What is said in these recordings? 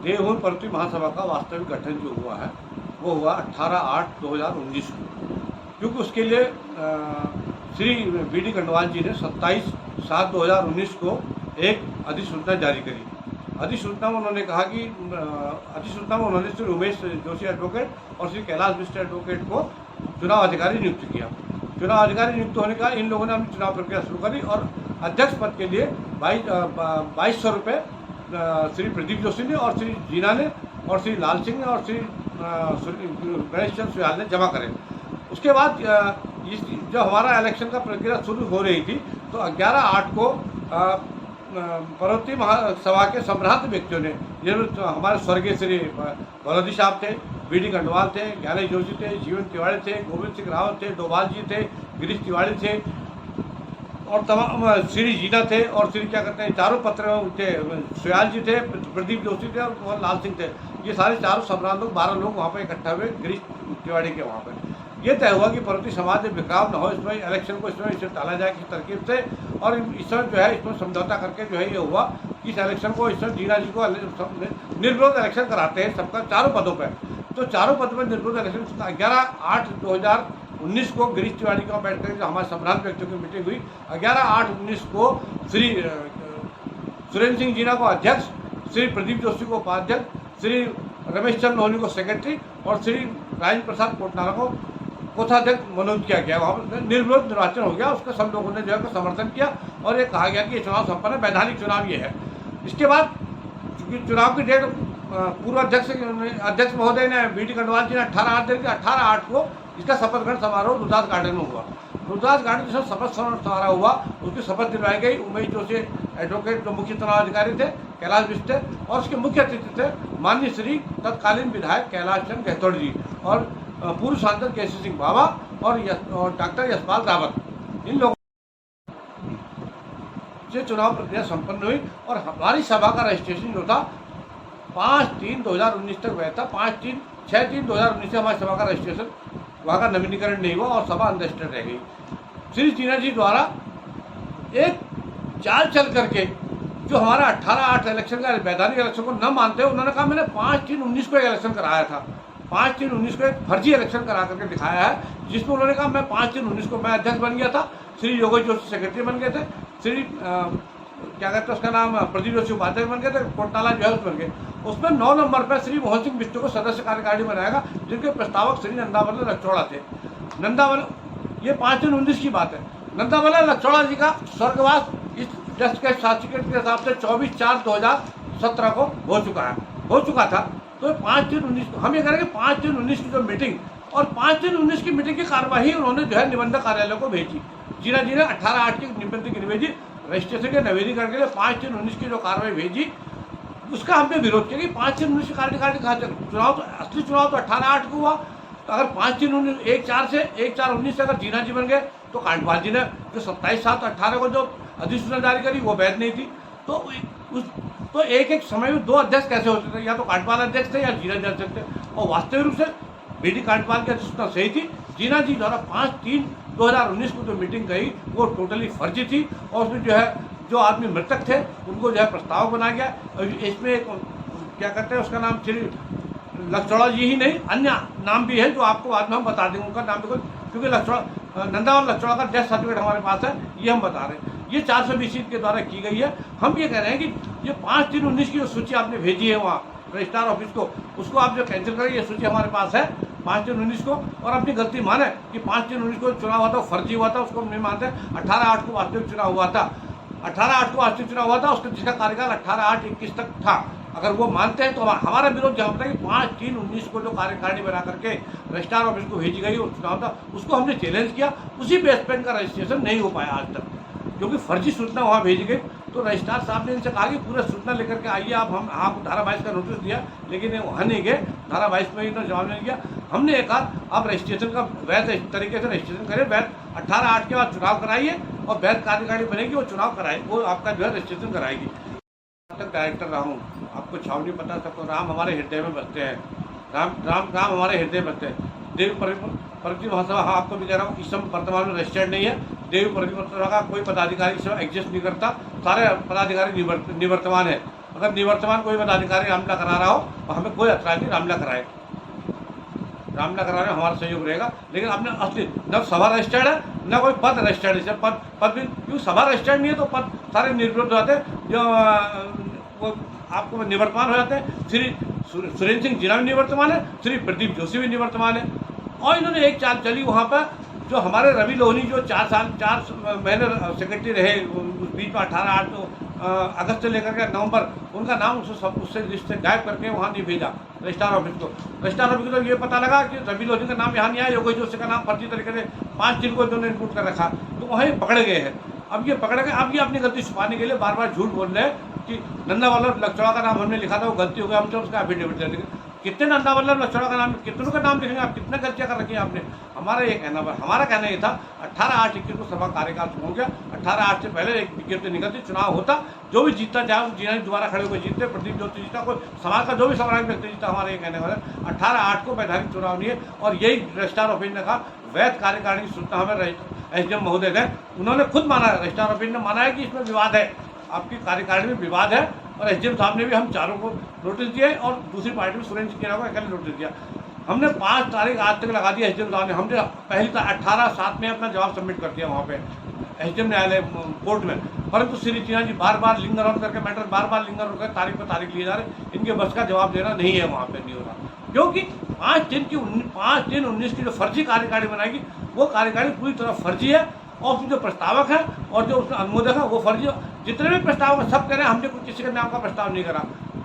देवभूमि पर्वतीय महासभा का वास्तविक गठन जो हुआ है वो हुआ 18/8/2019 को, क्योंकि उसके लिए श्री बी.डी. गंडवाल जी ने 27/7/2019 को एक अधिसूचना जारी करी। अधिसूचना में उन्होंने कहा कि अधिसूचना में उन्होंने श्री उमेश जोशी एडवोकेट और श्री कैलाश मिश्र एडवोकेट को चुनाव अधिकारी नियुक्त किया। चुनाव अधिकारी नियुक्त होने का इन लोगों ने अपनी चुनाव प्रक्रिया शुरू करी और अध्यक्ष पद के लिए 2200 रुपये श्री प्रदीप जोशी ने और श्री जीना ने और श्री लाल सिंह ने और श्री गणेश चंद्र सुयाल ने जमा करे। उसके बाद जब हमारा इलेक्शन का प्रक्रिया शुरू हो रही थी तो 11/8 को पर्वतीय महासभा के सम्रांत व्यक्तियों ने, जिनमें हमारे स्वर्गीय श्री बलौदी साहब थे, बी.डी. गंडवाल थे, ज्ञानेश जोशी थे, जीवन तिवारी थे, गोविंद सिंह रावत थे, डोभाल जी थे, गिरीश तिवारी थे और तमाम श्री जीना थे और श्री क्या कहते हैं चारों पत्र थे, सुयाल जी थे, प्रदीप जोशी थे और लाल सिंह थे। ये सारे चारों सम्रांत लोग 12 लोग वहाँ पर इकट्ठा हुए गिरीश तिवारी के वहाँ पर। ये तय हुआ कि पर्वतीय समाज में बिखराव न हो, इसमें इलेक्शन को इससे टाला जाए किस तरकीब से, और इसमें जो है इसमें समझौता करके जो है ये हुआ कि इस इलेक्शन को इसमें जीना जी को निर्विरोध इलेक्शन कराते हैं सबका चारों पदों पर। तो चारों पदों पर निर्विरोध इलेक्शन 11/8/2019 को गिरीश तिवारी का बैठ कर हमारे सम्रांत व्यक्तियों की मीटिंग हुई। 11/8/19 को श्री सुरेंद्र सिंह जीना को अध्यक्ष, श्री प्रदीप जोशी को उपाध्यक्ष, श्री रमेश चंद्र लोहनी को सेक्रेटरी और श्री राजेंद्र प्रसाद कोटनारा को कोषाध्यक्ष मनोनीत किया गया। वहाँ पर निर्विरोध निर्वाचन हो गया। उसका सब लोगों ने जो है समर्थन किया और ये कहा गया कि ये चुनाव संपन्न है, वैधानिक चुनाव ये है। इसके बाद चूँकि चुनाव की डेट पूर्व अध्यक्ष महोदय ने बी.डी. गंडवाल जी ने 18/8 दे दी। 18/8 को इसका शपथ ग्रहण समारोह रुद्रदास गार्डन में हुआ। रुद्रदास गार्डन जिसमें शपथ समारोह हुआ उसकी शपथ दिलवाई गई उमेश जोशी एडवोकेट जो मुख्य चुनाव अधिकारी थे, कैलाश मिश्र थे और उसके मुख्य अतिथि थे माननीय श्री तत्कालीन विधायक कैलाश चंद्र गहतोड़ जी और पूर्व सांसद केसी सिंह बाबा और डॉक्टर यशपाल रावत। इन लोगों से चुनाव प्रक्रिया संपन्न हुई और हमारी सभा का रजिस्ट्रेशन जो था 5/3/2019 तक हुआ था। 6/3/2019 से हमारी सभा का रजिस्ट्रेशन, वहाँ का नवीनीकरण नहीं हुआ और सभा अनरजिस्टर्ड रह गई। श्री जीना जी द्वारा एक चाल चल करके जो हमारा 18/8 इलेक्शन का वैधानिक इलेक्शन को न मानते, उन्होंने कहा मैंने 5/3/19 को इलेक्शन कराया था। 5/3/19 को एक फर्जी इलेक्शन करा करके दिखाया है, जिसमें उन्होंने कहा मैं 5/3/19 को मैं अध्यक्ष बन गया था, श्री योगेश जोशी सेक्रेटरी बन गए थे, श्री क्या कहते हैं उसका नाम प्रदीप जोशी उपाध्यक्ष बन गए थे, कोटनाला जो है बन गए। उसमें 9 नंबर पर श्री मोहन सिंह बिष्टू को सदस्य कार्यकारिणी बनाएगा, जिनके प्रस्तावक श्री नंदावल्लभ लक्षोड़ा थे। ये 5/3/19 की बात है। नंदावल्लभ लक्षोड़ा जी का स्वर्गवास इस जस्ट के सर्टिफिकेट के हिसाब से 24/4/2017 को हो चुका था। तो 5/3/19 को हम ये करेंगे 5/3/19 की जो मीटिंग और 5/3/19 की मीटिंग की कार्यवाही उन्होंने जो है निबंधक कार्यालय को भेजी। जीना जी ने 18/8 की निबंधक की भेजी, रजिस्ट्रेशन के नवीनीकरण के लिए 5/3/19 की जो कार्रवाई भेजी उसका हमने विरोध किया कि 5/3/19 की कार्यकारिणी कहा चुनाव तो असली चुनाव तो 18/8 को हुआ। तो अगर 5/3/19 1/4 से अगर जीना जी बन गए तो कांडपाल जी ने जो 27/7/18 को जो अधिसूचना जारी करी वो वैध नहीं थी। तो एक समय में 2 अध्यक्ष कैसे हो सकते, या तो कांडपाल अध्यक्ष थे या जीना जी अध्यक्ष थे। और वास्तविक रूप से बी.डी. कांडपाल की अधिसूचना सही थी। जीना जी द्वारा 5/3/2019 को जो मीटिंग गई वो टोटली फर्जी थी और उसमें जो आदमी मृतक थे उनको जो है प्रस्तावक बनाया गया। और इसमें एक क्या कहते हैं उसका नाम श्री लक्षोड़ा जी ही नहीं, अन्य नाम भी है जो आपको बाद में हम बता देंगे उनका नाम देखो, क्योंकि नंदावल्लभ लक्षोड़ा का डेथ सर्टिफिकेट हमारे पास है, ये हम बता रहे हैं। ये 420 के द्वारा की गई है। हम ये कह रहे हैं कि ये 5/3/19 की जो सूची आपने भेजी है वहाँ रजिस्ट्रार ऑफिस को, उसको आप जो कैंसिल करें, ये सूची हमारे पास है 5/3/19 को, और अपनी गलती माने कि 5/3/19 को चुनाव हुआ था फर्जी हुआ था, उसको हम नहीं मानते। 18/8 को वास्तविक चुनाव हुआ था। 18/8 को वास्तविक चुनाव हुआ था, उसका जिसका कार्यकाल 18/8-21 तक था। अगर वो मानते हैं तो हमारा विरोध जहाँ होता है कि 5/3/19 को जो कार्यकारिणी बना करके रजिस्ट्रार ऑफिस को भेजी गई और चुनाव था उसको हमने चैलेंज किया। उसी बेस पर इनका रजिस्ट्रेशन नहीं हो पाया आज तक, क्योंकि फर्जी सूचना वहाँ भेजी गई। तो रजिस्ट्रार साहब ने इनसे कहा कि पूरा सूचना लेकर के आइए आप, हम आपको धारा 22 का नोटिस दिया, लेकिन वहाँ नहीं गए, धारा 22 में इन्होंने जवाब नहीं दिया। हमने एक कहा आप रजिस्ट्रेशन का वैध तरीके से रजिस्ट्रेशन करें, वैध 18/8 के बाद चुनाव कराइए और वैध कार्यकारिणी बनेगी, वो चुनाव कराए, वो आपका जो है रजिस्ट्रेशन कराएगी। तक डायरेक्टर रहा हूँ, आपको छावनी पता सबको, राम हमारे हृदय में बसते हैं, राम हमारे हृदय में बसते हैं। देवी पर्वतीय महासभा, हाँ आपको भी कह रहा हूँ, इस समय वर्तमान में रजिस्टर्ड नहीं है। देवी पर्वतीय महासभा का कोई पदाधिकारी इस समय एग्जिस्ट नहीं करता, सारे पदाधिकारी निवर्तमान है। अगर निवर्तमान कोई पदाधिकारी रामला करा रहा हो तो हमें कोई एतराज नहीं, रामला कराए, रामला कराने में हमारा सहयोग रहेगा। लेकिन आपने असली न सभा रजिस्टर्ड है न कोई पद रजिस्टर्ड है, पद भी क्यों सभा रजिस्टर्ड नहीं है तो पद सारे निवृत्त हो जाते हैं, जो वो आपको निवर्तमान हो जाते हैं। श्री सुरेंद्र सिंह जीना भी निवर्तमान है, श्री प्रदीप जोशी भी निवर्तमान है। और इन्होंने एक चाल चली वहाँ पर, जो हमारे रवि लोहनी जो 4 महीने सेक्रेटरी रहे, उस बीच में 18 अगस्त से लेकर के नवंबर, उनका नाम उससे लिस्ट से गायब करके वहाँ नहीं भेजा रजिस्ट्रार ऑफिस को। रजिस्ट्रार ऑफिस को तो ये पता लगा कि रवि लोहनी का नाम यहाँ नहीं आया, योगेश जोशी का नाम फर्जी तरीके से 5 दिन को इन्होंने इनपुट कर रखा, तो वहीं पकड़े गए हैं। अब ये पकड़े गए, अब ये अपनी गलती छुपाने के लिए बार बार झूठ बोल रहे हैं कि नंदा वल्लभ लक्षणा का नाम हमने लिखा था, वो गलती हो गई, हम तो उसका एफिडेविट दे देंगे। कितने नंदा वल्लभ लक्षणा का नाम, कितनों का नाम लिखेंगे आप, कितने गलतियाँ कर रखी हैं आपने। हमारा कहना ये था 18/8/21 को सभा कार्यकाल शुरू हो गया, 18/8 से पहले एक विज्ञप्ति निकलती, चुनाव होता, जो भी जीतता चाहे जीना दोबारा खड़े होकर जीतते, प्रदीप ज्योति जीता, कोई समाज का जो भी समाज व्यक्ति जीता, हमारे ये कहने वाले 18/8 को वैधानिक चुनाव नहीं है। और यही रजिस्ट्रार ऑफिस ने कहा, वैध कार्यकारिणी की सूचना हमें SDM महोदय थे, उन्होंने खुद माना है, रजिस्ट्रार ऑफिस ने माना है कि इसमें विवाद है, आपकी कार्यकारिणी में विवाद है। और SDM साहब ने भी हम चारों को नोटिस दिया है, और दूसरी पार्टी में सुरेंद्र सिंह को अकेले नोटिस दिया। हमने 5 तारीख आज तक लगा दी SDM साहब ने, हमने पहली 18/7 में अपना जवाब सबमिट कर दिया वहाँ पे SDM न्यायालय कोर्ट में। परंतु श्री चिन्हा जी बार बार लिंगर ऑन करके मैटर बार बार लिंगर ऑन करके तारीख पर तारीख लिए जा रहे, इनके बस का जवाब देना नहीं है, वहाँ पे नहीं हो रहा, क्योंकि 5/3/19 की जो फर्जी कार्यकारिणी बनाएगी, वो कार्यकारिणी पूरी तरह फर्जी है। और उसमें जो प्रस्तावक है और जो उसका अनुमोदक है वो फर्जी, जितने भी प्रस्तावक है सब कह रहे हैं हमने कुछ किसी के नाम का प्रस्ताव नहीं करा,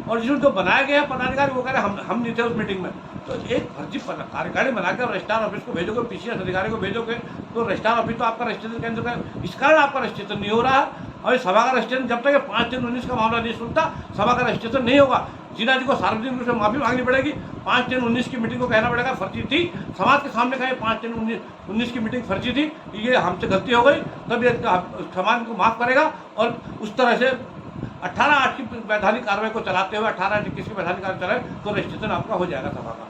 और जिसमें जो बनाया गया है पदाधिकारी वो कह रहे हैं हम नहीं थे उस मीटिंग में। तो एक फर्जी कार्यकारिणी बनाकर रजिस्ट्रार ऑफिस को भेजोगे, PCS अधिकारी को भेजोगे, तो रजिस्ट्रार ऑफिस तो आपका रजिस्ट्रेशन केंद्र का, इस कारण आपका रजिस्ट्रेशन नहीं हो रहा है। और इस सभा का रजिस्ट्रेशन जब तक 5/3/19 का मामला नहीं सुनता, सभा का रजिस्ट्रेशन नहीं होगा। जीना जी को सार्वजनिक रूप से माफी मांगनी पड़ेगी, 5/3/19 की मीटिंग को कहना पड़ेगा फर्जी थी, समाज के सामने कहे 5/3/19 की मीटिंग फर्जी थी, ये हमसे गलती हो गई, तब ये समाज को माफ करेगा। और उस तरह से 18/8 की वैधानिक कार्रवाई को चलाते हुए 18/8/21 की वैधानिक कार्रवाई चलाए तो रजिस्ट्रेशन आपका हो जाएगा सभा का।